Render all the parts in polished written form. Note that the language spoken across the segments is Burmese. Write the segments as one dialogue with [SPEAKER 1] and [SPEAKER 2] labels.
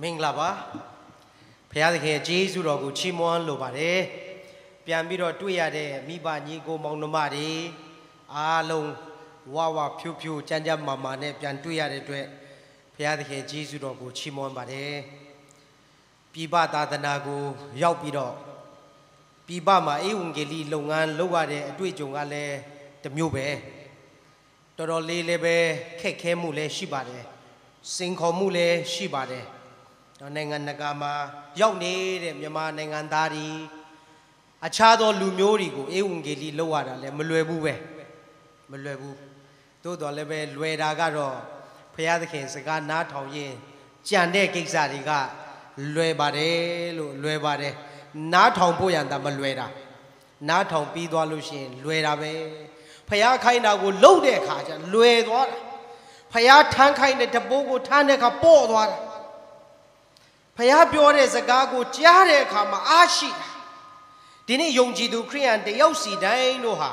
[SPEAKER 1] မင်္ဂလာပါဘုရားသခင်ဂျေဇုတော်ကိုချီးမွမ်းလိုပါတယ်ပြန်ပြီးတော့တွေ့ရတဲ့မိဘညီကိုမောင်နှမတွေအားလုံးဝဝဖြူဖြူကြမ်းကြမ်းမာမာနဲ့ပြန်တွေ့ရတဲ့အတွက်ဘုရားသခင်ဂျေဇုတော်ကိုချီးမွမ်းပါတယ်ပြည်ပသာသနာကိုရောက်ပြီးတော့ပြည်ပမှာဧဝံဂေလိလုပ်ငန်းလုပ်ရတဲ့အတွေ့အကြုံကလည်းတစ်မျိုးပဲတော်တော်လေးလည်းပဲခက်ခဲမှုလည်းရှိပါတယ်စိန်ခေါ်မှုလည်းရှိပါတယ်နိုင်ငံတကာမှာရောက်နေတဲ့မြန်မာနိုင်ငံသားတွေအခြားသောလူမျိုးတွေကိုဧဝံဂေလိလုပ်ရတာလည်းမလွယ်ဘူးပဲမလွယ်ဘူးသို့တော်လည်းပဲလွယ်တာကတော့ဘုရားသခင်စကားနားထောင်ရင်ကြံတဲ့ကိစ္စတွေကလွယ်ပါတယ်လို့လွယ်ပါတယ်နားထောင်ဖို့ရန်တာမလွယ်တာနားထောင်ပြီးသွားလို့ရှိရင်လွယ်တာပဲဘုရားခိုင်းတာကိုလုပ်တဲ့အခါကျလွယ်သွားတာဘုရားထမ်းခိုင်းတဲ့တပိုးကိုထမ်းတဲ့အခါပေါ့သွားတာဘုရားပြောတဲ့စကားကိုကြားတဲ့အခါမှာအားရှိဒီနေ့ယုံကြည်သူခရိယန်တယောက်စီတိုင်းတို့ဟာ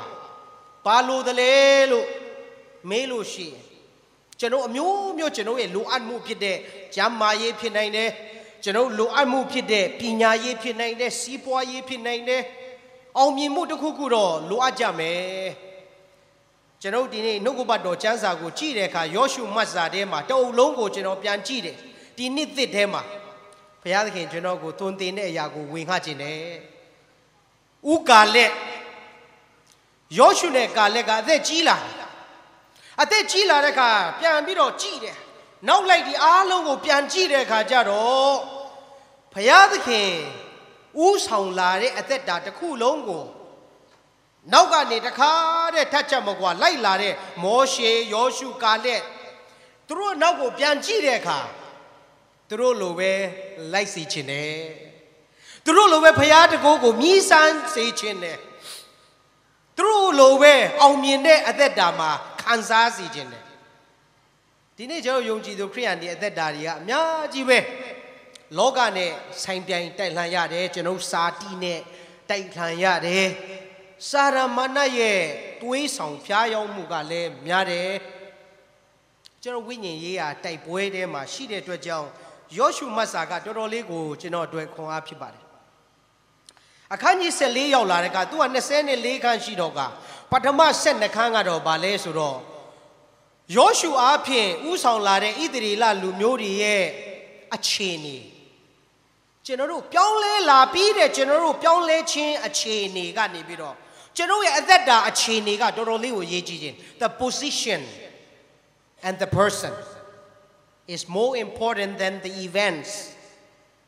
[SPEAKER 1] ဘာလို့တလဲလို့မေးလို့ရှိရင်ကျွန်တော်အမျိုးမျိုးကျွန်တော်ရဲ့လိုအပ်မှုဖြစ်တဲ့ကျမ်းမာရေးဖြစ်နိုင်တယ်ကျွန်တော်လိုအပ်မှုဖြစ်တဲ့ပညာရေးဖြစ်နိုင်တယ်စီးပွားရေးဖြစ်နိုင်တယ်အောင်မြင်မှုတစ်ခုခုတော့လိုအပ်ကြမယ်ကျွန်တော်ဒီနေ့နှုတ်ကပတ်တော်ကျမ်းစာကိုကြည့်တဲ့အခါယောရှုမတ်စာထဲမှာတအုပ်လုံးကိုကျွန်တော်ပြန်ကြည့်တယ်ဒီနှစ်သစ်ထဲမှာဘုရားသခင်ကျွန်တော်ကိုသွန်သင်တဲ့အရာကိုဝင်ခခြင်းတယ်ဥကာလက်ယောရှုနဲ့ကာလက်ကအသက်ကြီးလာတဲ့အခါပြန်ပြီးတော့ကြည့်တယ်နောက်လိုက်ဒီအားလုံးကိုပြန်ကြည့်တဲ့အခါကျတော့ဘုရားသခင်ဥဆောင်လာတဲ့အသက်တာတစ်ခုလုံးကိုနောက်ကနေတခါတဲ့ထက်ချက်မကွာလိုက်လာတဲ့မောရှေယောရှုကာလက်သူတို့နောက်ကိုပြန်ကြည့်တဲ့အခါသူတို့လိုပဲလိုက်စီခြင်းတယ်သူတို့လိုပဲဘုရားတကိုးကိုမြည်ဆန်းစေခြင်းတယ်သူတို့လိုပဲအောင်မြင်တဲ့အသက်တာမှာခံစားစေခြင်းတယ်ဒီနေ့ကျွန်တော်ယုံကြည်သူခရိယန်တွေအသက်တာတွေကအများကြီးပဲလောကနဲ့ဆိုင်ပြိုင်တိုက်လှန်ရတယ်ကျွန်တော်စာတီနဲ့တိုက်လှန်ရတယ်စာရမဏေရဲ့တွေးဆောင်ဖျားယောင်းမှုကလည်းများတယ်ကျွန်တော်ဝိညာဉ်ရေးရာတိုက်ပွဲထဲမှာရှိတဲ့အတွက်ကြောင့်ယောရှုမတ်စာကတော်တော်လေးကိုကျွန်တော်အတွက်ခွန်အားဖြစ်ပါတယ်အခန်းကြီး14ရောက်လာတဲ့ကသူက24ခန်းရှိတော့ကပထမ12ခန်းကတော့ဗာလဲဆိုတော့ယောရှုအားဖြင့်ဥဆောင်လာတဲ့ဣသရေလလူမျိုးတွေရဲ့အခြေအနေကျွန်တော်တို့ပြောင်းလဲလာပြီးတဲ့ကျွန်တော်တို့ပြောင်းလဲခြင်းအခြေအနေကနေပြီးတော့ကျွန်တော်ရဲ့အသက်တာအခြေအနေကတော်တော်လေးကိုရေးကြည့်ခြင်း the position and the person is more important than the events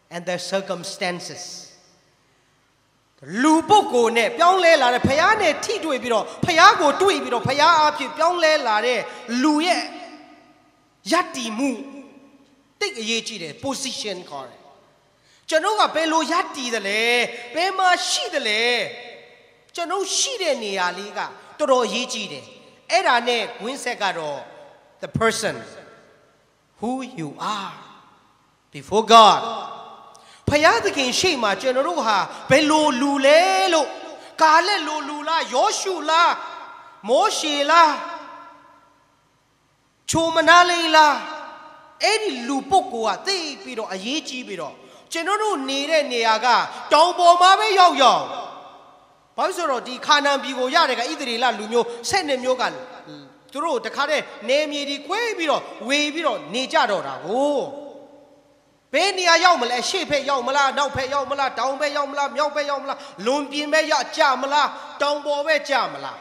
[SPEAKER 1] and the circumstances လူပုဂ္ဂိုလ်နဲ့ပြောင်းလဲလာတဲ့ဖခင်နဲ့ထိတွေ့ပြီးတော့ဖခင်ကိုတွေ့ပြီးတော့ဖခင်အဖြစ်ပြောင်းလဲလာတဲ့လူရဲ့ယတ္တိမှုတိတ်အရေးကြီးတယ် position ခေါ်တယ်ကျွန်တော်ကဘယ်လိုယတ္တိတယ်လဲဘယ်မှာရှိတယ်လဲကျွန်တော်ရှိတဲ့နေရာလေးကတော်တော်အရေးကြီးတယ်အဲ့ဒါနဲ့ဝင်းဆက်ကတော့ the person who you are before God ဖယားသခင်ရှေ့မှာကျွန်တော်တို့ဟာဘယ်လိုလူလဲလို့ကာလက်လိုလူလားယောရှုလားမောရှေလားချိုမနာလေးလားအဲ့ဒီလူပုဂ္ဂိုလ်ကသိပြီးတော့အရေးကြီးပြီးတော့ကျွန်တော်တို့နေတဲ့နေရာကတောင်ပေါ်မှာပဲရောက်ဘာလို့ဆိုတော့ဒီခါနန်ပြည်ကိုရတဲ့ကဣသရေလလူမျိုး12မျိုးကသူတို့တခါတည်းနေမြေဒီခွေးပြီးတော့ဝေပြီးတော့နေကြတော့တာကိုဘယ်နေရာရောက်မလဲရှေ့ဖက်ရောက်မလားနောက်ဖက်ရောက်မလားတောင်ဖက်ရောက်မလားမြောက်ဖက်ရောက်မလားလွန်ပြင်ဖက်ရောက်ကြမလားတောင်ပေါ်ပဲကြမလား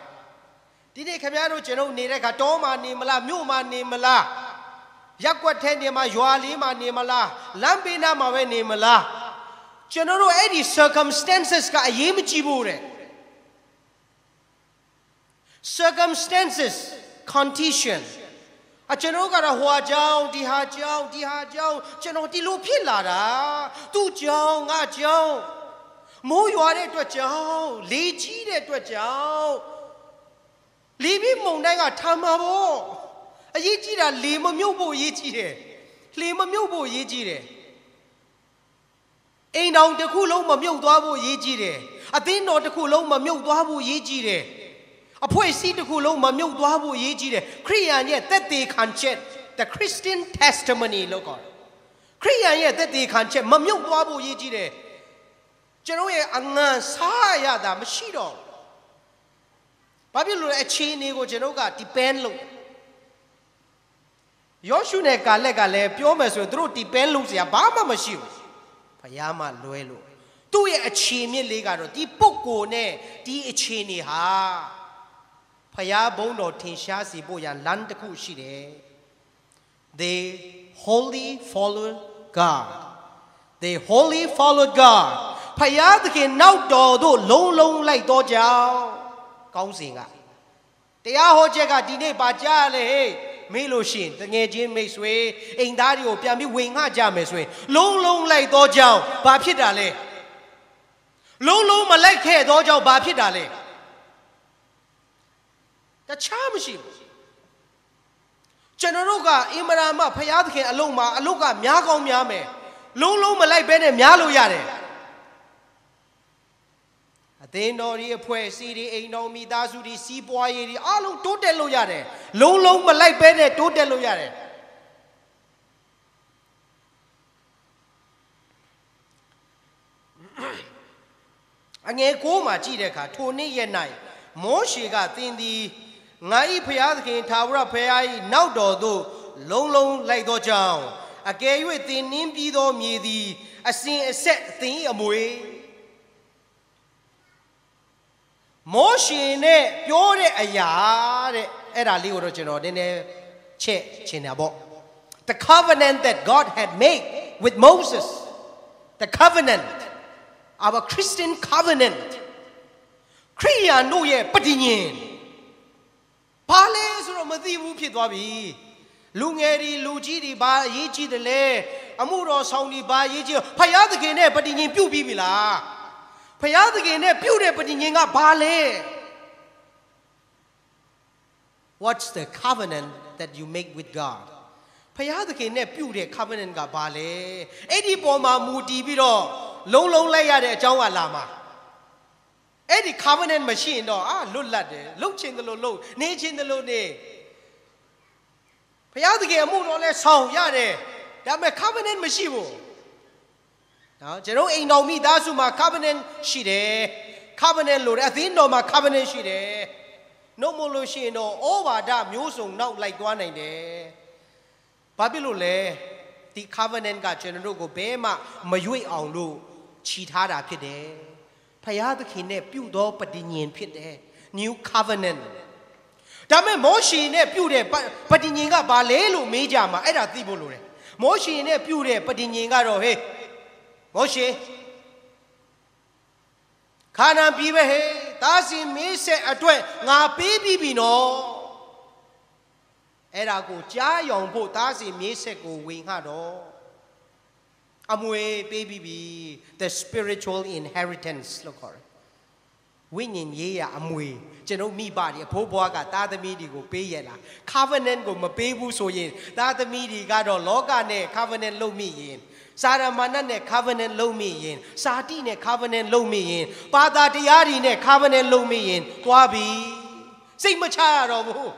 [SPEAKER 1] ဒီနေ့ခင်ဗျားတို့ကျွန်တော်နေတဲ့ခါတောမှာနေမလားမြို့မှာနေမလားရက်ွက်ထဲနေမှာရွာလေးမှာနေမလားလမ်းဘေးနားမှာပဲနေမလားကျွန်တော်တို့အဲ့ဒီ circumstances ကအရေးမကြီးဘူးတဲ့ circumstances condition ကျွန်တော်ကတော့ဟိုအကြောင်းဒီဟာကြောင်းကျွန်တော်ဒီလိုဖြစ်လာတာသူ့ကြောင်းငါကြောင်းမိုးရွာတဲ့အတွက်ကြောင်းလေကြီးတဲ့အတွက်ကြောင်းလေပြီးမုန်တိုင်းကထာမှာပေါ့အရေးကြီးတာလေမမြုပ်ဖို့အရေးကြီးတယ်လေမမြုပ်ဖို့အရေးကြီးတယ်အိမ်တော်တစ်ခုလုံးမမြုပ်သွားဖို့အရေးကြီးတယ်အသင်းတော်တစ်ခုလုံးမမြုပ်သွားဖို့အရေးကြီးတယ်အဖွဲ့အစည်းတစ်ခုလုံးမမြုပ်သွားဖို့အရေးကြီးတယ်ခရိယန်ရဲ့သက်သေခံချက် the Christian testimony လို့ခေါ်တယ်ခ ခရိယန်ရဲ့သက်သေခံချက်မမြုပ်သွားဖို့ရည်ကြီးတယ်ကျွန်တော်ရဲ့အငံစားရတာမရှိတော့ဘာဖြစ်လို့လဲအခြေအနေကိုကျွန်တော်က depend လုပ်ယောရှုနဲ့ကာလက်ကလည်းပြောမယ်ဆိုရင်သူတို့ depend လုပ်စရာဘာမှမရှိဘူးဘုရားမှလွဲလို့သူ့ရဲ့အခြေမြစ်လေးကတော့ဒီပုဂ္ဂိုလ်နဲ့ဒီအခြေအနေဟာဘုရားဘုန်းတော်ထင်ရှားစေဖို့ရန်လမ်းတစ်ခုရှိတယ် They wholly follow God They wholly follow God ဘုရားသခင်နောက်တော်သို့လုံးလုံးလိုက်တော့ကြောင်းကောင်းစဉ်ကတရားဟောချက်ကဒီနေ့ပါကြားလေဟေ့မေးလို့ရှိရင်တငယ်ချင်းမိတ်ဆွေအိမ်သားတွေကိုပြန်ပြီးဝင်ငှကြမယ်ဆိုရင်လုံးလုံးလိုက်တော့ကြောင်းဘာဖြစ်တာလဲလုံးလုံးမလိုက်ခဲ့တော့ကြောင်းဘာဖြစ်တာလဲတခြားမရှိဘူးကျွန်တော်တို့ကအင်မရာမဖျားသခင်အလုံးမှာအလုတ်ကများကောင်းများမယ်လုံးလုံးမလိုက်ဘဲနဲ့များလို့ရတယ်အသင်းတော်ကြီးအဖွဲ့အစည်းတွေအိမ်တော်မိသားစုတွေစီးပွားရေးတွေအားလုံးတိုးတက်လို့ရတယ်လုံးလုံးမလိုက်ဘဲနဲ့တိုးတက်လို့ရတယ်အငယ်ကိုမှာကြည့်တဲ့အခါထိုနေ့ရက်၌မောရှေကသင်သည်ငါ၏ဖျားသခင်ထာဝရဘုရား၏နောက်တော်သို့လုံးလုံးလိုက်သောကြောင့်အကယ်၍သင်နင်းပြီးသောမြေသည်အစဉ်အဆက်သင်၏အမွေမောရှေနဲ့ပြောတဲ့အရာတဲ့အဲ့ဒါလေးကိုတော့ကျွန်တော်နည်းနည်းချက်ချင်တာပေါ့ The covenant that God had made with Moses the covenant our Christian covenant ခရိယာန်တို့ရဲ့ပဋိညာဉ်ဘာလဲဆိုတော့မသိဘူးဖြစ်သွားပြီလူငယ်တွေလူကြီးတွေဘာအရေးကြီးတယ်လဲအမှုတော်ဆောင်တွေဘာအရေးကြီးဖယားသခင်နဲ့ပဋိညာဉ်ပြုတ်ပြီးပြီလားဖယားသခင်နဲ့ပြုတ်တဲ့ပဋိညာဉ်ကဘာလဲ What's the covenant that you make with God ဖယားသခင်နဲ့ပြုတ်တဲ့ covenant ကဘာလဲအဲ့ဒီပေါ်မှာမူတည်ပြီးတော့လုံးလုံးလိုက်ရတဲ့အကြောင်းကလာမှာအဲ့ဒီ covenant မရှိရင်တော့လွတ်လပ်တယ်လှုပ်ချင်တယ်လို့လှုပ်နေချင်တယ်လို့နေဘုရားသခင်အမှုတော်လဲဆောင်ရတယ်ဒါပေမဲ့ covenant မရှိဘူးနော်ကျွန်တော်အိမ်တော်မိသားစုမှာ covenant ရှိတယ် covenant လို့အသင်းတော်မှာ covenant ရှိတယ်နှုတ်မလို့ရှိရင်တော့ဩဝါဒမျိုးစုံနောက်လိုက်သွားနိုင်တယ်ဘာဖြစ်လို့လဲဒီ covenant ကကျွန်တော်တို့ကိုဘယ်မှမရွေ့အောင်လို့ခြိထားတာဖြစ်တယ်ဖယားသခင်နဲ့ပြုသောပဋိညာဉ်ဖြစ်တယ် New Covenant ဒါပေမဲ့မောရှေနဲ့ပြုတဲ့ပဋိညာဉ်ကဘာလဲလို့မေးကြမှာအဲ့ဒါသိဖို့လိုတယ်မောရှေနဲ့ပြုတဲ့ပဋိညာဉ်ကတော့ဟေးမောရှေခါနာပြည်ပဲဟေးသားစီမင်းဆက်အတွက်ငါပေးပြီးပြီနော်အဲ့ဒါကိုကြားယောင်ဖို့သားစီမင်းဆက်ကိုဝင်ခတော့အမွေပေးပြီးပြီ the spiritual inheritance လို့ခေါ်တယ်ဝိညာဉ်ရေးရအမွေကျွန်တော်မိဘတွေအဖိုးဘွားကသားသမီးတွေကိုပေးရလား covenant ကိုမပေးဘူးဆိုရင်သားသမီးတွေကတော့လောကနဲ့ covenant လုပ်မိရင်စာရမဏတ်နဲ့ covenant လုပ်မိရင်စာတိနဲ့ covenant လုပ်မိရင်ပါတာတရားတွေနဲ့ covenant လုပ်မိရင်သွားပြီစိတ်မချရတော့ဘူး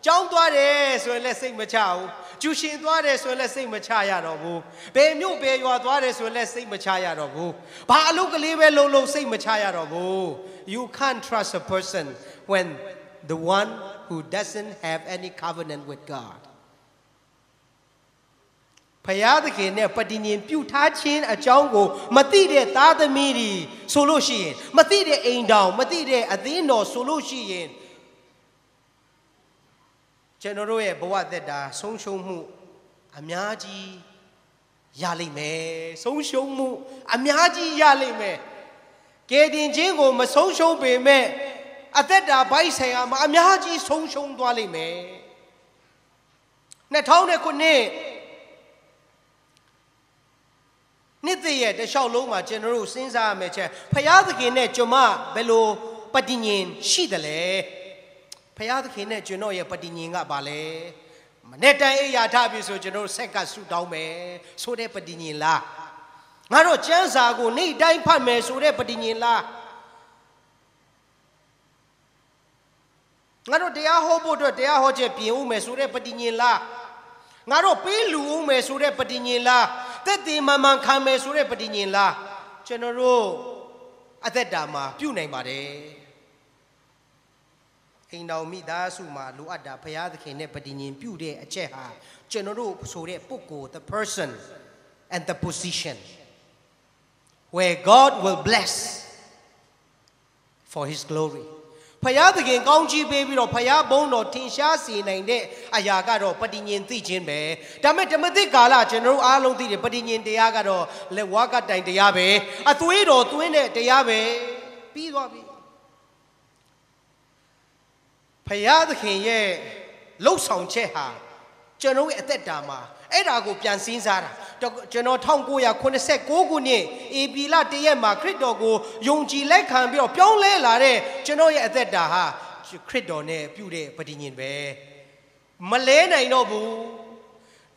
[SPEAKER 1] ကျောင်းသွားတယ်ဆိုရင်လည်းစိတ်မချဘူးကျူရှင်သွားတယ်ဆိုရင်လည်းစိတ်မချရတော့ဘူးဘယ်မြို့ဘယ်ရွာသွားတယ်ဆိုရင်လည်းစိတ်မချရတော့ဘူးဘာအလုပ်ကလေးပဲလုံးလုံးစိတ်မချရတော့ဘူး You can't trust a person when the one who doesn't have any covenant with God ဖယားသခင်နဲ့ပဋိညာဉ်ပြုထားခြင်းအကြောင်းကိုမသိတဲ့သားသမီးတွေဆိုလို့ရှိရင်မသိတဲ့အိမ်တော်မသိတဲ့အသင်းတော်ဆိုလို့ရှိရင်ကျွန်တော်တို့ရဲ့ဘဝသက်တာဆုံးရှုံးမှုအများကြီးရလိမ့်မယ်ဆုံးရှုံးမှုအများကြီးရလိမ့်မယ်ကယ်တင်ခြင်းကိုမဆုံးရှုံးပေမဲ့အသက်တာဘိုက်ဆိုင်ရာမှာအများကြီးဆုံးရှုံးသွားလိမ့်မယ်2009နှစ်တည်းရဲ့တလျှောက်လုံးမှာကျွန်တော်တို့စဉ်းစားရမယ်ချက်ဖယားသခင်နဲ့ကျွန်မဘယ်လိုပဋိညာဉ်ရှိတယ်လဲဖယားသခင်နဲ့ကျွန်တော်ရဲ့ပဋိညာဉ်ကဘာလဲမနေ့တိုင်းအိယာထပြီဆိုကျွန်တော်ဆက်ကဆူတောင်းမယ်ဆိုတဲ့ပဋိညာဉ်လားငါတို့ကျမ်းစာကိုနေ့တိုင်းဖတ်မယ်ဆိုတဲ့ပဋိညာဉ်လားငါတို့တရားဟောဖို့အတွက်တရားဟောချက်ပြင်ဦးမယ်ဆိုတဲ့ပဋိညာဉ်လားငါတို့ပေးလူဦးမယ်ဆိုတဲ့ပဋိညာဉ်လား တက်တည်မှန်မှန်ခံမယ်ဆိုတဲ့ပဋိညာဉ်လားကျွန်တော်တို့အသက်တာမှာပြုနိုင်ပါတယ်အိမ်တော်မိသားစုမှာလိုအပ်တာဘုရားသခင်နဲ့ပဋိညာဉ်ပြုတဲ့အချက်ဟာကျွန်တော်တို့ဆိုတဲ့ပုဂ္ဂိုလ် the person and the position where God will bless for his glory ဘုရားသခင်ကောင်းချီးပေးပြီးတော့ဘုရားဘုန်းတော်ထင်ရှားစေနိုင်တဲ့အရာကတော့ပဋိညာဉ်သိခြင်းပဲဒါပေမဲ့ဓမ္မသစ်ကာလကျွန်တော်တို့အားလုံးသိတယ်ပဋိညာဉ်တရားကတော့လက်ဝါးကတိုင်တရားပဲအသွေးတော်သွင်းတဲ့တရားပဲပြီးသွားပြီဘုရားသခင်ရဲ့လှုပ်ဆောင်ချက်ဟာကျွန်တော်ရဲ့အသက်တာမှာအဲ့ဒါကိုပြန်စဉ်းစားတာကျွန်တော်1989ခုနှစ်ဧပြီလ1ရက်မှာခရစ်တော်ကိုယုံကြည်လက်ခံပြီးတော့ပြောင်းလဲလာတဲ့ကျွန်တော်ရဲ့အသက်တာဟာခရစ်တော်နဲ့ပြုတဲ့ပဋိညာဉ်ပဲမလဲနိုင်တော့ဘူး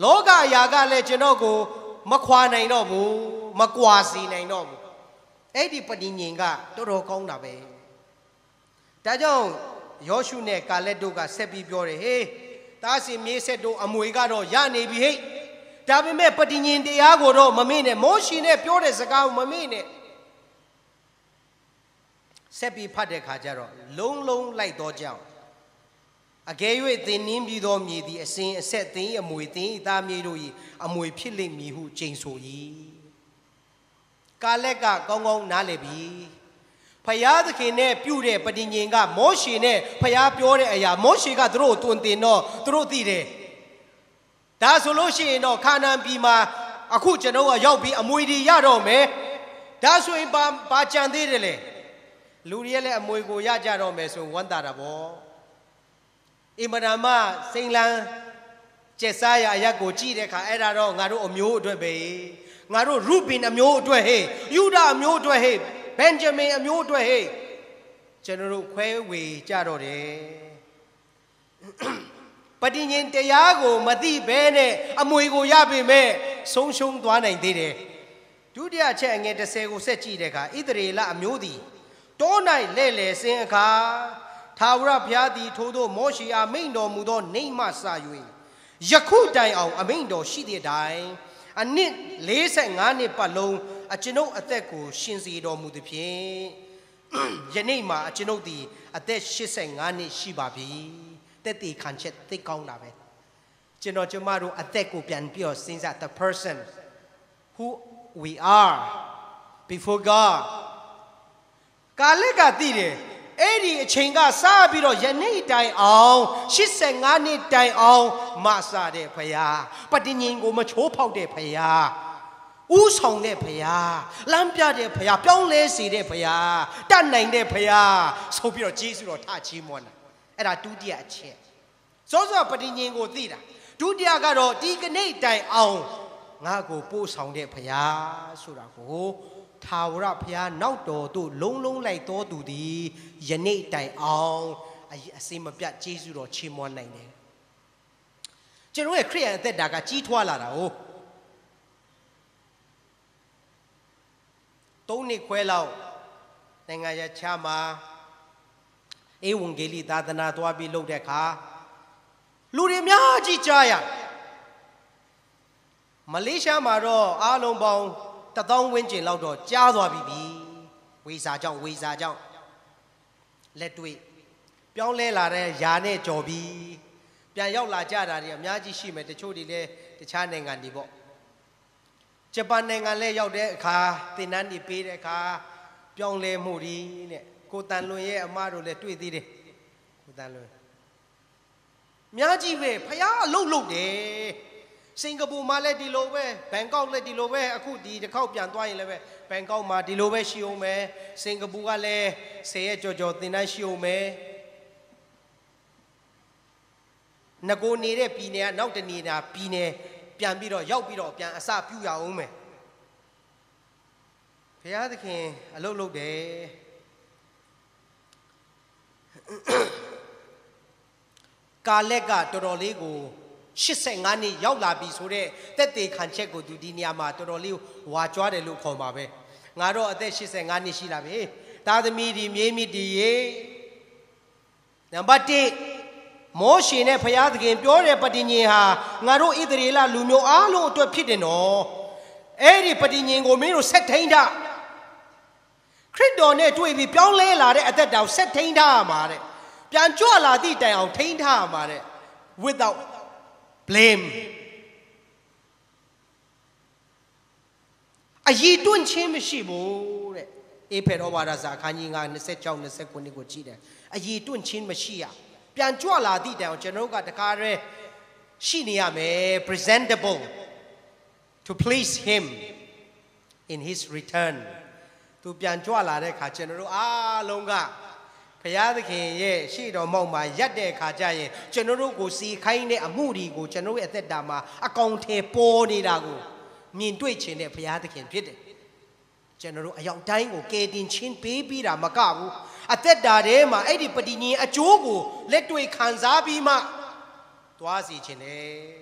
[SPEAKER 1] လောကအရာကလည်းကျွန်တော်ကိုမခွာနိုင်တော့ဘူးမကွာစေနိုင်တော့ဘူးအဲ့ဒီပဋိညာဉ်ကတော်တော်ကောင်းတာပဲဒါကြောင့်ယောရှုနဲ့ကာလက်တို့ကဆက်ပြီးပြောတယ်ဟေးသားစီမြေးဆက်တို့အမွေကတော့ရနေပြီဟဲ့ဒါပေမဲ့ပဋိညာဉ်တရားကိုတော့မမေ့နဲ့မောရှေနဲ့ပြောတဲ့စကားကိုမမေ့နဲ့ဆက်ပြီးဖတ်တဲ့ခါကျတော့လုံးလုံးလိုက်တော့ကြောင်းအကယ်၍သင်နင်းပြီးသောမြေသည်အစဉ်အဆက်သင်၏အမွေသင်၏သားမြေတို့၏အမွေဖြစ်လိမ့်မည်ဟုကျိန်ဆို၏ကာလက်ကကောင်းကောင်းနားလည်ပြီဖယားသခင်နဲ့ပြုတဲ့ပဋိညာဉ်ကမောရှေနဲ့ဖယားပြောတဲ့အရာမောရှေကသူတို့ကိုတွင်တင်တော့သူတို့သိတယ်ဒါဆိုလို့ရှိရင်တော့ခါနာန်ပြည်မှာအခုကျွန်တော်ကရောက်ပြီးအမွေတွေရတော့မယ်ဒါဆိုရင်ဘာကြံသေးတယ်လဲလူတွေလည်းအမွေကိုရကြတော့မယ်ဆိုဝမ်းသာတာပေါ့အင်မတန်မှစိန်လန်းကျက်စားရအရက်ကိုကြည့်တဲ့အခါအဲ့ဒါတော့ငါတို့အမျိုးအတွက်ပဲငါတို့ရုဘင်အမျိုးအတွက်ဟေ့ယူဒအမျိုးအတွက်ဟေ့ဘင်ဂျမင်အမျိုးအတွက်ဟေ့ကျွန်တော်တို့ခွဲဝေကြတော့တယ်ပဋိညာဉ်တရားကိုမသိဘဲနဲ့အမွေကိုရပေမဲ့ဆုံးရှုံးသွားနိုင်သေးတယ်ဒုတိယချက်အငယ်30ကိုဆက်ကြည့်တဲ့အခါဣသရေလအမျိုးသည်တော၌လဲ့လေစင်အခါထာဝရဘုရားသည်ထိုသို့မောရှေအားမိန့်တော်မူသောနေမှစ၍ယခုတိုင်အောင်အမိန့်တော်ရှိသည့်တိုင်အနှစ်45နှစ်ပတ်လုံးအကျွန်ုပ်အသက်ကိုရှင်စေတော်မူသည်ဖြင့်ယနေ့မှာအကျွန်ုပ်သည်အသက်85နှစ်ရှိပါပြီတက်တီခံချက်သိကောင်းတာပဲကျွန်တော်ကျမတို့အသက်ကိုပြန်ပြီးတော့စဉ်းစား the person who we are before God ကာလက်ကသိတယ်အဲ့ဒီအချိန်ကစပြီးတော့ယနေ့တိုင်အောင်85နှစ်တိုင်အောင်မဆတဲ့ဖရာပဋိညာဉ်ကိုမချိုးဖောက်တဲ့ဖရာဥဆောင်တဲ့ဖရာလမ်းပြတဲ့ဖရာပြောင်းလဲစေတဲ့ဖရာတတ်နိုင်တဲ့ဖရာဆိုပြီးတော့ယေရှုတော်ထချီးမွမ်းတာအဲ့ဒါဒုတိယအချက်စောစောပဋိညာဉ်ကိုသိတာဒုတိယကတော့ဒီကနေ့တိုင်အောင်ငါ့ကိုပို့ဆောင်တဲ့ဖရာဆိုတာကိုထာဝရဘုရားနောက်တော်သို့လုံးလုံးလိုက်တော်သူသည်ယနေ့တိုင်အောင်အစင်မပြတ်ယေရှုတော်ချီးမွမ်းနိုင်တယ်ကျွန်တော်ရဲ့ခရစ်ယာန်အသက်တာကကြီးထွားလာတာ哦3နှစ်ခွဲလောက်နိုင်ငံခြားမှာဧဝံဂေလိသာသနာသွားပြီးလုပ်တဲ့အခါလူတွေအများကြီးကြားရမလေးရှားမှာတော့အားလုံးပေါင်း1000ဝန်းကျင်လောက်တော့ကြားသွားပြီဝေစာကြောင့်လက်တွေ့ပြောင်းလဲလာတဲ့ယာနဲ့ကြော်ပြီးပြန်ရောက်လာကြတာတွေအများကြီးရှိမယ်တချို့တွေလည်းတခြားနိုင်ငံတွေပေါ့ဂျပန်နိုင်ငံလည်းရောက်တဲ့အခါသင်တန်းတွေပေးတဲ့အခါပြောင်းလဲမှုတွေနဲ့ကိုတန်လွင်ရဲ့အမတို့လည်းတွေ့သေးတယ်ကိုတန်လွင်အများကြီးပဲဖယားအလုပ်လုပ်တယ်စင်ကာပူမှာလည်းဒီလိုပဲဘန်ကောက်လည်းဒီလိုပဲအခုဒီတစ်ခေါက်ပြန်သွားရင်လည်းပဲဘန်ကောက်မှာဒီလိုပဲရှိအောင်မယ်စင်ကာပူကလည်း10ရက်ကြော်သင်တန်းရှိအောင်မယ်ငကိုနေတဲ့ပြည်နယ်ကနောက်တနေနာပြည်နယ်ပြန်ပြီးတော့ရောက်ပြီးတော့ပြန်အစပြုရအောင်မယ်ဘုရားသခင်အလုပ်လုပ်တယ်ကာလက်ကတော်တော်လေးကို85နှစ်ရောက်လာပြီဆိုတော့တက်တေခံချက်ကိုသူဒီနေရာမှာတော်တော်လေးဝါကြွားတယ်လို့ခေါ်ပါပဲငါတော့အသက်85နှစ်ရှိလာပြီသားသမီးဒီမြေးမိဒီရေနံပါတ်1မောရှေနဲ့ဘုရားသခင်ပြောတဲ့ပဋိညာဉ်ဟာငါတို့ဣသရေလလူမျိုးအားလုံးအတွက်ဖြစ်တယ်နော် Eri Padingo Miro set tainda. Cridon et we be Pionle Lade at that down set tainda mare. Pianjola di down tainda mare without blame. A ye doing chimishibo. Epet Ovaraza, Kanyinga, and the set down the second Nicochida. A ye doing chin machia. Pianjola di down, Genoga the carre. Shiniame presentable to please him in his return. To Pianjola de Cachenero, longa. Payadaki, ye, she don't mow my yade kajaye. General go see kind a moody go, general at that dama, a conte pony dago. Mean twitch in the Payadaki pit. General, a young tango, getting chin baby da macabu. At that dadema, anybody a jogo, let to a kanzabi ma. Twas each in a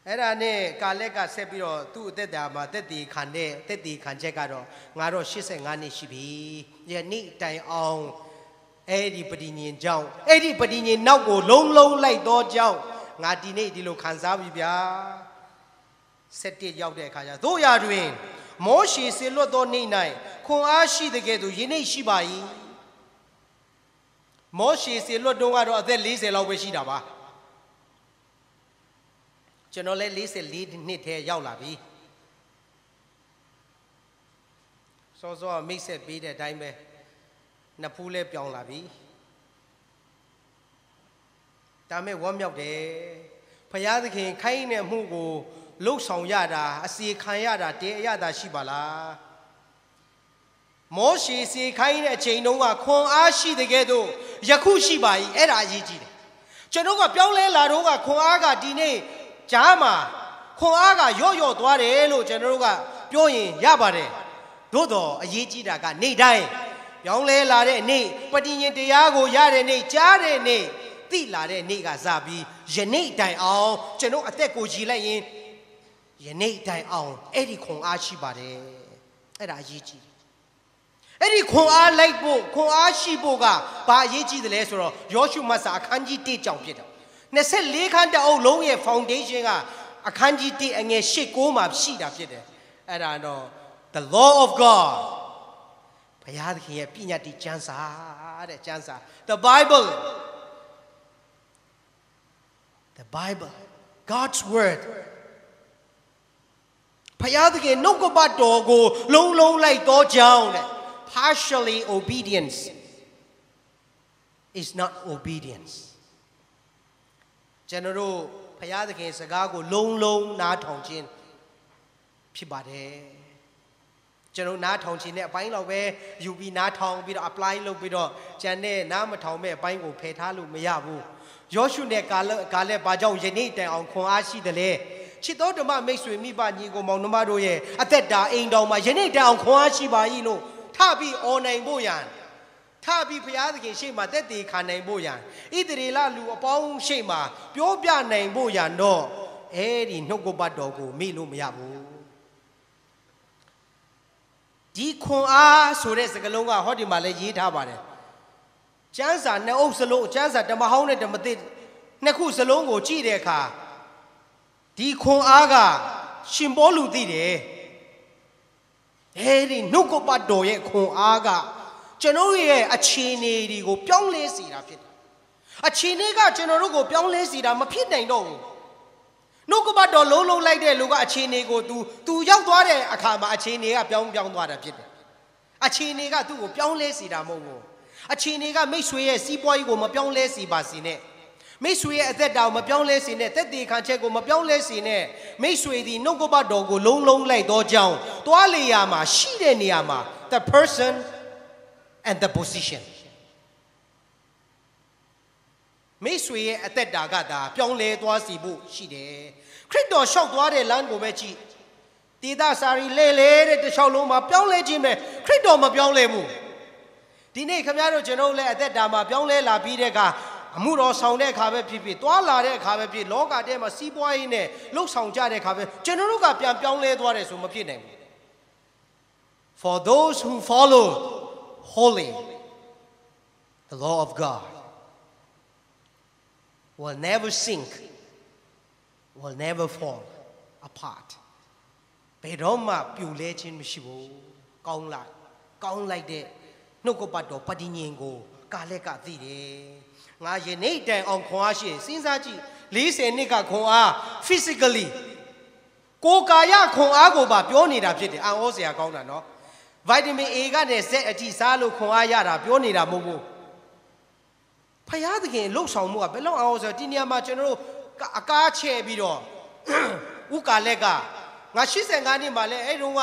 [SPEAKER 1] Erane, Kalega Sebiro, two dead dama, that the Kande, that the Kanjekaro, Naro Shisangani Shibi, ye neat time on anybody in Jow, anybody in now go long like dog Jow, Natine di lo Kanzabia, set it out there, Kaya. Though you are doing more, she is a lot on night, Koashi the Gedu, Yene Shibai. Moshi is a lot of the least always shidaba. Generally, least a lead knit hair yaulabi. So a mix it be the time Napule Pyonglabi. Dame one milk day. Payadaki, Kain and Mugo, looks on Yada, I see Kayada, de Yada Shibala. Moshi si kind of chainova, Kong Ashi the Gedo, Yakushi by Era Yiji. Chenoga Piole La Roga, Koaga Dine, Jama, Koaga Yoyo Dware, Genoga, Pioin, Yabare, Dodo, a Yiji Daga, Ne Dai, Yongle Lare, Ne, Padin Diago, Yare, Ne, Jare, Ne, Tilare, Nega Zabi, Jene Dai Ao, Geno Ateco Gilain, Jene Dai Ao, Eddie Kong Ashi Bare, Era Yiji. Any Koa like bo, Koa Shiboga, by Yeji the Lesser, Yoshu Masa, Kanji T. Jumpit. Nessa Lekanda O Long Foundation, a Kanji T and a Shikoma Shida Pide. And I know the law of God. Payad here, Pina di Chansa, the Chansa. The Bible, God's word. Payad again, no go but dogo, long like down. Partially obedience is not obedience. General Payadake Sagago, long, not Tonchin Pibade. General not Tonchin, a pine away, you be not hung with apply low widow, Jane, Namatome, Bango, Petalu, Mayabu. Joshua Gale Bajo, Jenita on Koashi the lay. She thought about makes with me by Nigo Monomado, at that da ain't down my Jenita on Koashi by Ilo. Tabi on a boyan. Tabi Piadaki Shema, that they can name boyan. Either la lu upon Shema, Piobia name boyan, no. Eddie no go bad dogo, Milu Miabu. Dicon ah, so there's a galonga, Hodimale Yitabare. Jansa, no salo, Jansa, the Mahone, the Madrid, Naku Salongo, Chideka. Dicon aga, Shimbolu dide. Hey, no go bad doye, Kong aga. Genoe, a chini go, Pyong lazy. A chiniga, General go, Pyong lazy, I'm a pin no. No go bad low like that, look at chini go to young water, a kama, a chini, a Pyong water pit. A chiniga to Pyong lazy, a chiniga makes way a sea boy go, my Pyong lazy basine. Makes way at that down, my Pyong lazy net, that they can check on my Pyong lazy net. Makes way the no go bad dog go, long like down. Toaleyama, Shideniyama, the person and the position. Meswe at that dagada, Pyong le toasibu, Shide. Crido shock water lango vechi. Dida sari lele, the Shaloma, Pyong le jime, Crido ma Pyong le mu. Dine Camaro Genole at that dama, Pyong le la bidega. Muro sound a carpet pipi, Toala de carpet, Loga dem a sea boy in it, looks on Jade carpet, Generuga Piang le dware sumapine. For those who follow holy, the law of God will never sink, will never fall apart. ယ်တော့မှပြိုလဲခြင်းမရှိဘူးကောင်းလိုက်တဲ့နှုတ်ကပတ်တော်ပဋိညာဉ်ကိုကာလက်ကသိတယ်ငါယနေ့တိုင်အောင်ခွန်အားရှိစဉ်းစားကြည့်40နှစ်ကခွန်အား physically ကိုယ်ကာယခွန်အားကိုပါပြောနေတာဖြစ်တယ်အံ့ဩစရာကောင်းတာနော်ဗိုက်တာမင် A ကနေ Z အထိစားလို့ခွန်အားရတာပြောနေတာမဟုတ်ဘူးဖယားသခင်လှုပ်ဆောင်မှုကဘယ်လောက်အောင်ဆိုဒီနေရာမှာကျွန်တော်တို့အကားချဲ့ပြီးတော့ဥကာလက်ကငါ85နှစ်မှာလဲအဲ့တုန်းက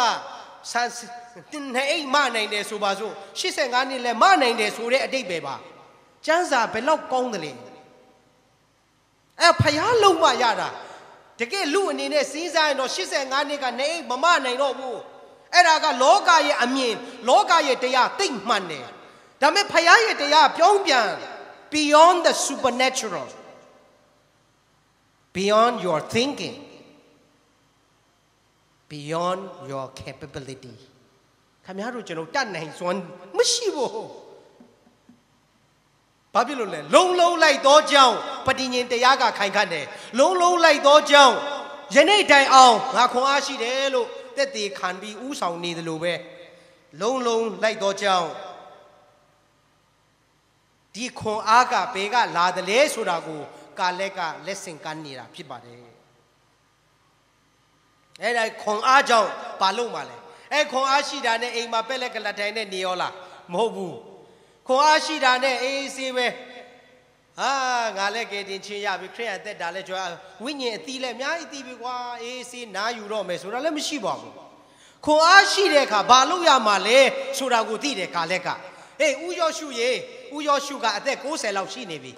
[SPEAKER 1] ဆန်နေအိမ်မနိုင်တယ်ဆိုပါစို့85နှစ်လဲမနိုင်တယ်ဆိုတဲ့အတိတ်ပဲပါကျမ်းစာဘယ်လောက်ကောင်းတယ်လဲအဲ့ဖယားလုံးမရတာတကယ်လူအနေနဲ့စဉ်းစားရင်တော့85နှစ်ကနေအိမ်မမနိုင်တော့ဘူးအဲ့ဒါကလောကရဲ့အမြင်လောကရဲ့တရားသိမ့်မှန်တယ်ဒါပေမဲ့ဖယားရဲ့တရားပြောင်းပြန်beyond the supernatural beyond your thinking beyond your capability ခင်ဗျားတို့ကျွန်တော်တတ်နိုင်စွမ်းမရှိဘူးဘာဖြစ်လို့လဲလုံးလိုက်သောကြောင့်ပဋိညာဉ်တရားကခိုင်ခန့်တယ်လုံးလိုက်သောကြောင့်ယနေ့တိုင်အောင်ငါခွန်အားရှိတယ်လို့တက်တည်ခံပြီးဥဆောင်နေတယ်လို့ပဲလုံးလိုက်သောကြောင့်ဒီခွန်အားကဘယ်ကလာတယ်လဲဆိုတာကိုကာလက်ကလက်ဆင့်ကမ်းနေတာဖြစ်ပါတယ်အဲ့ဒါခွန်အားကြောင့်ဘာလို့မှလဲအဲ့ခွန်အားရှိတာနဲ့အိမ်မှာပက်လက်ကလတ်တိုင်းနဲ့နေရောလားမဟုတ်ဘူးခွန်အားရှိတာနဲ့အေးဆေးပဲငါလည်းကဲတင်ချင်းရပြီခရစ်ယာန်သက်တာလဲကြွားဝိညာဉ်အသီးလဲအများကြီးသီးပြီကွာအေးဆေးနားယူတော့မယ်ဆိုတာလည်းမရှိပါဘူးခွန်အားရှိတဲ့အခါဘာလို့ရမှာလဲဆိုတာကိုသိတယ်ကာလက်ကဟေးဦးယောရှုကအသက်60လောက်ရှိနေပြီ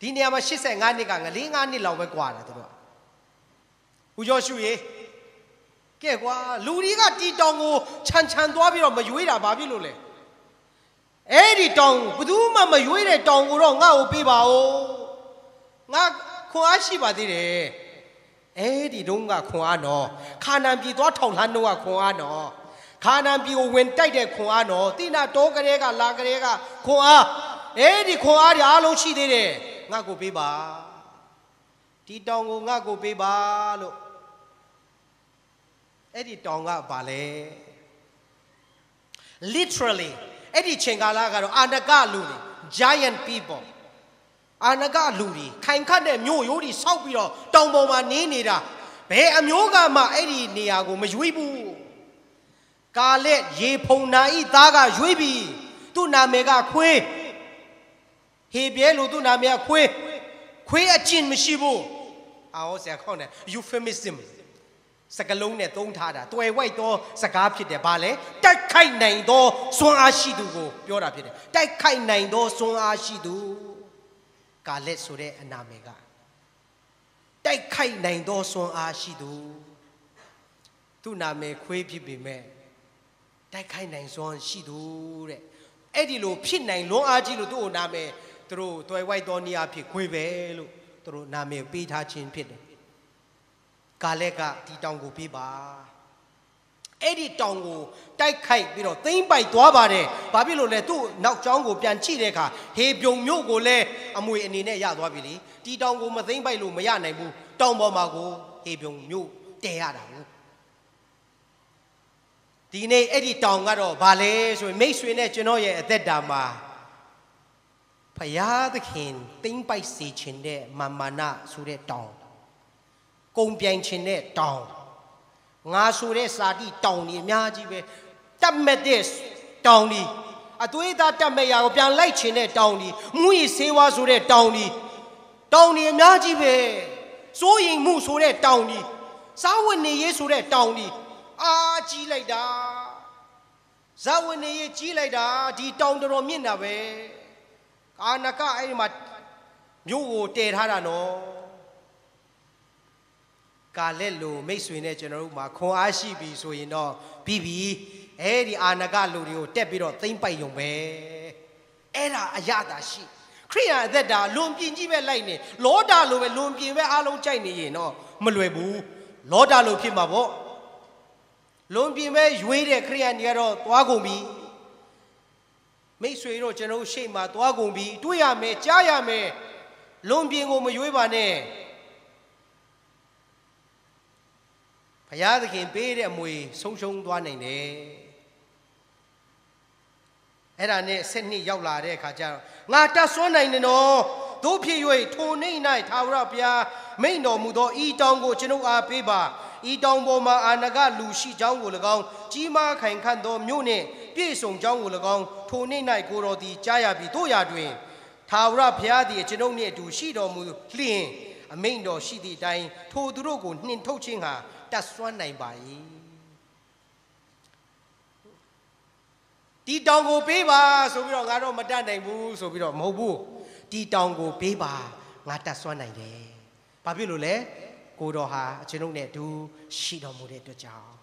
[SPEAKER 1] ဒီနေရာမှာ85နှစ်ကငလေး9နှစ်လောက်ပဲกว่าတာသူတို့ဦးယောရှုကဲကွာလူတွေကတီတောင်ကိုခြံသွားပြီးတော့မရွေးတာဘာဖြစ်လို့လဲအဲ့ဒီတောင်ဘယ်သူမှမရွေးတဲ့တောင်ကိုတော့ငါ့ကိုပေးပါဦးငါခွန်အားရှိပါသေးတယ်အဲ့ဒီတုန်းကခွန်အားနော်ခါနန်ပြည်သွားထောင်လှမ်းတော့ခွန်အားနော်ခါနန်ပြည်ကိုဝင်တိုက်တဲ့ခွန်အားနော်တိနာတောကလေးကလာကလေးကခွန်အားအဲ့ဒီခွန်အားတွေအားလုံးရှိသေးတယ်ငါ့ကိုပေးပါဒီတောင်ကိုငါ့ကိုပေးပါလို့အဲ့ဒီတောင်ကဘာလဲ literally အဲ့ဒီချိန်ကာလကတော့အာနကလူတွေ giant people အာနကလူတွေခိုင်ခတ်တဲ့မြို့ရိုးတွေစောက်ပြီးတော့တောင်ပေါ်မှာနေနေတာဘယ်အမျိုးကမှအဲ့ဒီနေရာကိုမရွေးဘူးကာလက်ရေဖုံနာဤသားကရွေးပြီးသူ့နာမည်ကခွေးဟေပြဲလို့သူ့နာမည်ကခွေးအကျင့်မရှိဘူးအော်ဆရာခေါင်းတယ် euphemism စကလုံးနဲ့သုံးထားတာတွယ်ဝိုက်သောစကားဖြစ်တယ်ဘာလဲတိုက်ခိုက်နိုင်သောစွမ်းအားရှိသူကိုပြောတာဖြစ်တယ်တိုက်ခိုက်နိုင်သောစွမ်းအားရှိသူကာလက်ဆိုတဲ့အနာမည်ကတိုက်ခိုက်နိုင်သောစွမ်းအားရှိသူသူ့နာမည်ခွေးဖြစ်ပေမဲ့တိုက်ခိုက်နိုင်စွမ်းရှိသူတဲ့အဲ့ဒီလိုဖြစ်နိုင်လွန်းအားကြီးလို့သူ့နာမည်သူတို့တွယ်ဝိုက်သောနေရာဖြစ်ခွေးပဲလို့သူတို့နာမည်ပေးထားခြင်းဖြစ်တယ်ကာလက်ကဒီတောင်ကိုပေးပါအဲ့ဒီတောင်ကိုတိုက်ခိုက်ပြီးတော့သိမ့်ပိုက်သွားပါတယ်ဘာဖြစ်လို့လဲသူ့နောက်ကျောင်းကိုပြန်ကြည့်တဲ့အခါဟေပြုံမြို့ကိုလည်းအမွေအနေနဲ့ရသွားပြီလေဒီတောင်ကိုမသိမ့်ပိုက်လို့မရနိုင်ဘူးတောင်ပေါ်မှာကိုဟေပြုံမြို့တည်ရတာဘူးဒီနေ့အဲ့ဒီတောင်ကတော့ဘာလဲဆိုရင်မိတ်ဆွေနဲ့ကျွန်တော်ရဲ့အသက်တာမှာဖယားသခင်သိမ့်ပိုက်စေခြင်းတဲ့မာနဆိုတဲ့တောင်ကုံပြိုင်ခြင်းတဲ့တောင်ငါဆိုတဲ့စာတိတောင်ကြီးအများကြီးပဲတတ်မဲ့တဲ့တောင်ကြီးအသွေးသားတတ်မဲ့ရာကိုပြန်လိုက်ခြင်းတဲ့တောင်ကြီးမူရီဆေးဝါးဆိုတဲ့တောင်ကြီးအများကြီးပဲစိုးရင်မှုဆိုတဲ့တောင်ကြီးစားဝတ်နေရေးဆိုတဲ့တောင်ကြီးကြီးလိုက်တာဇာဝတ်နေရေးကြီးလိုက်တာဒီတောင်တော်မြင့်တာပဲအာနကအဲ့ဒီမှာမြို့ကိုတည်ထားတာနော်ကာလက်လိုမိတ်ဆွေနဲ့ကျွန်တော်တို့မှာခွန်အားရှိပြီဆိုရင်တော့ပြီးပြီအဲ့ဒီအာနကလူတွေကိုတက်ပြီးတော့သိမ့်ပိုက်ရုံပဲအဲ့ဒါအရသာရှိခရိယာအသက်တာလွန်ပြင်းကြီးပဲလိုက်နေလောတာလိုပဲလွန်ပြင်းပဲအားလုံးကြိုက်နေရင်တော့မလွယ်ဘူးလောတာလိုဖြစ်မှာပေါ့လွန်ပြင်းပဲရွေးတဲ့ခရိယာတွေကတော့သွားကုန်ပြီမိတ်ဆွေတို့ကျွန်တော်ရှေ့မှာသွားကုန်ပြီတွေ့ရမယ်ကြားရမယ်လွန်ပြင်းကိုမရွေးပါနဲ့ဖ ယားသခင်ပေးတဲ့အမွေဆုံးရှုံးသွားနိုင်တယ်အဲ့ဒါနဲ့7နှစ်ရောက်လာတဲ့အခါကျတော့ငါတတ်စွမ်းနိုင်တယ်နော်တို့ဖြစ်၍ထိုနေ့၌ထာဝရဘုရားမိန့်တော်မူသောဤတောင်ကိုကျွန်ုပ်အားပေးပါဤတောင်ပေါ်မှာအာနကလူရှိကြောင်းကို၎င်းကြီးမားခိုင်ခန့်သောမြို့နှင့်ပြည့်စုံကြောင်းကို၎င်းထိုနေ့၌ကိုတော်သည်ကြားရပြီတို့ရာတွင်ထာဝရဘုရားသည်ကျွန်ုပ်နှင့်အတူရှိတော်မူလျှင်အမိန့်တော်ရှိသည့်အတိုင်းထိုသူတို့ကိုနှင်ထုတ်ခြင်းဟာတတ်စွမ်းနိုင်ပါ၏ဒီတောင်ကိုပေးပါဆိုပြီးတော့ငါတော့မတတ်နိုင်ဘူးဆိုပြီးတော့မဟုတ်ဘူးဒီတောင်ကိုပေးပါငါတတ်စွမ်းနိုင်တယ်ဘာဖြစ်လို့လဲကိုတော်ဟာကျွန်ုပ်နဲ့အတူရှိတော်မူတဲ့အတွက်ကြောင့်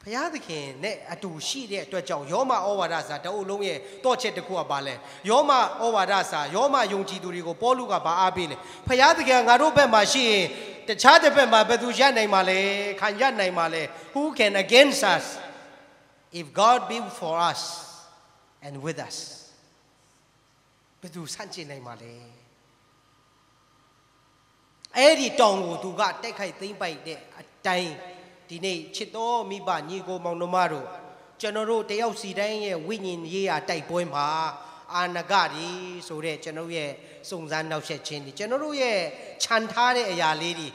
[SPEAKER 1] ဘုရားသခင်နဲ့အတူရှိတဲ့အတွက်ကြောင့်ယောမဩဝါဒစာတအုပ်လုံးရဲ့တော့ချက်တစ်ခုကပါလဲယောမဩဝါဒစာယောမယုံကြည်သူတွေကိုပေါလုကဘာအားပေးလဲဘုရားသခင်ငါတို့ဘက်မှာရှိရင်တခြားတစ်ဘက်မှာဘယ်သူရနိုင်မှာလဲခံရနိုင်မှာလဲ Who can against us if God be for us and with us ဘယ်သူဆန့်ကျင်နိုင်မှာလဲအဲ့ဒီတောင်ကိုသူကတိုက်ခိုက်သိမ်းပိုက်တဲ့အတိုင်းဒီနေ့ချစ်တော်မိဘညီကိုမောင်နှမတို့ကျွန်တော်တို့တယောက်စီတိုင်းရဲ့ဝိညာဉ်ရေးရာတိုက်ပွဲမှာအာနဂရီဆိုတဲ့ကျွန်တော်ရဲ့စုံစမ်းနောက်ဆက်ခြင်းတွေကျွန်တော်တို့ရဲ့ခြံထားတဲ့အရာလေးတွေ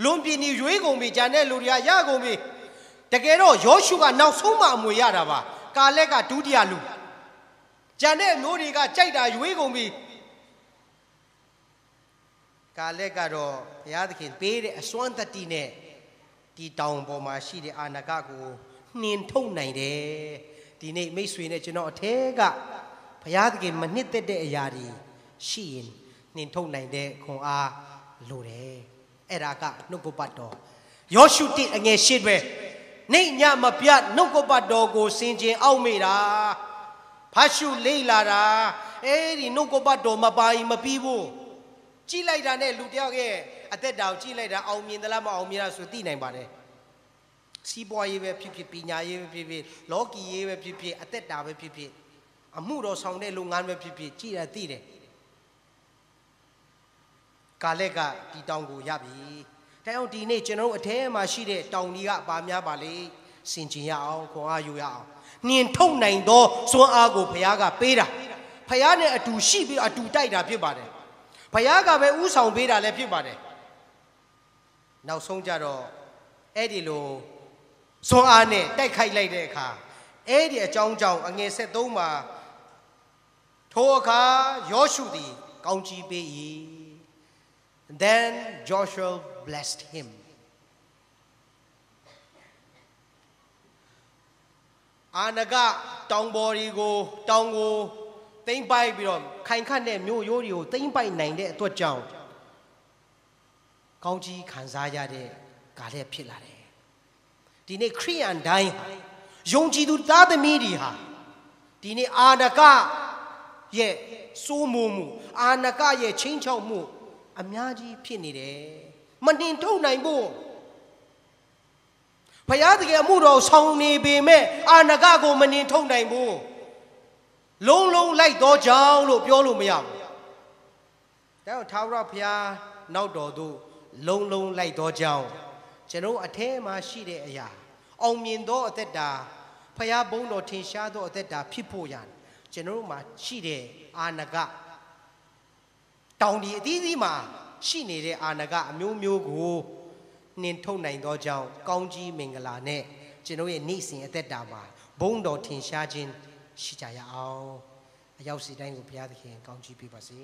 [SPEAKER 1] လွန်ပြင်းရွေးကုန်ပြီဂျန်တဲ့လူတွေကရကုန်ပြီတကယ်တော့ယောရှုကနောက်ဆုံးမှအမွေရတာပါကာလက်ကဒုတိယလူဂျန်တဲ့မျိုးတွေကကြိုက်တာရွေးကုန်ပြီကာလက်ကတော့ဘုရားသခင်ပေးတဲ့အစွမ်းတတ္တိနဲ့ဒီတောင်ပေါ်မှာရှိတဲ့အာနဂကိုနှင်ထုတ်နိုင်တယ်ဒီနေ့မိတ်ဆွေနဲ့ကျွန်တော်အထဲကဘုရားသခင်မနှစ်သက်တဲ့အရာတွေရှိရင်နှင်ထုတ်နိုင်တဲ့ခွန်အားလိုတယ်အဲ့ဒါကနှုတ်ကပတ်တော်ယောရှုတိအငယ်8ပဲနေညမပြတ်နှုတ်ကပတ်တော်ကိုစင်ကြင်အောက်မေ့တာဖတ်ရှုလေ့လာတာအဲ့ဒီနှုတ်ကပတ်တော်မပါရင်မပြီးဘူးကြည့်လိုက်တာနဲ့လူတယောက်ရဲ့အသက်တာကိုကြည့်လိုက်တာအောင်မြင်သလားမအောင်မြင်လားဆိုသိနိုင်ပါတယ်စီးပွားရေးပဲဖြစ်ဖြစ်ပညာရေးပဲဖြစ်ဖြစ်လောကီရေးပဲဖြစ်ဖြစ်အသက်တာပဲဖြစ်ဖြစ်အမှုတော်ဆောင်တဲ့လုပ်ငန်းပဲဖြစ်ဖြစ်ကြည့်ရသိတယ်ကာလက်ကဒီတောင်ကိုရပြီဒါကြောင့်ဒီနေ့ကျွန်တော်တို့အထဲမှာရှိတဲ့တောင်ကြီးကဘာများပါလဲစင်ကြင်ရအောင်ခွန်အားယူရအောင်နှင်ထုတ်နိုင်သောစွမ်းအားကိုဘုရားကပေးတာဘုရားနဲ့အတူရှိပြီးအတူတိုက်တာဖြစ်ပါတယ်ဘုရားကပဲဥဆောင်ပေးတာလည်းဖြစ်ပါတယ်နောက်ဆုံးကြတော့အဲ့ဒီလိုစွမ်းအားနဲ့တိုက်ခိုက်လိုက်တဲ့အခါအဲ့ဒီအကြောင်းကြောင့်အငယ်73မှာထိုအခါယောရှုသည်ကောင်းချီးပေး၏ Then Joshua blessed him အာနဂတောင်ပေါ်ဒီကိုတောင်ကိုသိမ့်ပိုက်ပြီးတော့ခိုင်ခန့်တဲ့မြို့ရိုးတွေကိုသိမ့်ပိုက်နိုင်တဲ့အတွက်ကြောင့်ကောင်းကြီးခံစားရတဲ့ကာလဖြစ်လာတယ်ဒီနေ့ခရိယန်တိုင်းယုံကြည်သူသားသမီးတွေဟာဒီနေ့အာနဂရဲ့စိုးမိုးမှုအာနဂရဲ့ချင်းချောက်မှုအများကြီးဖြစ်နေတယ်မနှင်ထုတ်နိုင်ဖို့ဘုရားသခင်အမှုတော်ဆောင်နေပေမဲ့အာနဂကိုမနှင်ထုတ်နိုင်ဘူးလုံးလုံးလိုက်တော့ကြောင်းလို့ပြောလို့မရဘူးဒါကြောင့်ထာဝရဘုရားနောက်တော်သို့လုံးလုံးလိုက်တော့ကြောင်းကျွန်တော်အထဲမှာရှိတဲ့အရာအောင်မြင်သောအသက်တာဘုရားဘုန်းတော်ထင်ရှားသောအသက်တာဖြစ်ဖို့ရကျွန်တော်မှာရှိတဲ့အာနဂတောင်ဒီအသီးသီးမှာရှိနေတဲ့အာနဂအမျိုးမျိုးကိုနှင်ထုတ်နိုင်သောကြောင့်ကောင်းကြီးမင်္ဂလာနဲ့ကျွန်တော်ရဲ့နေ့စဉ်အသက်တာမှာဘုန်းတော်ထင်ရှားခြင်းရှိကြရအောင်အရောက်စီတိုင်းကိုဘုရားသခင်ကောင်းချီးပေးပါစေ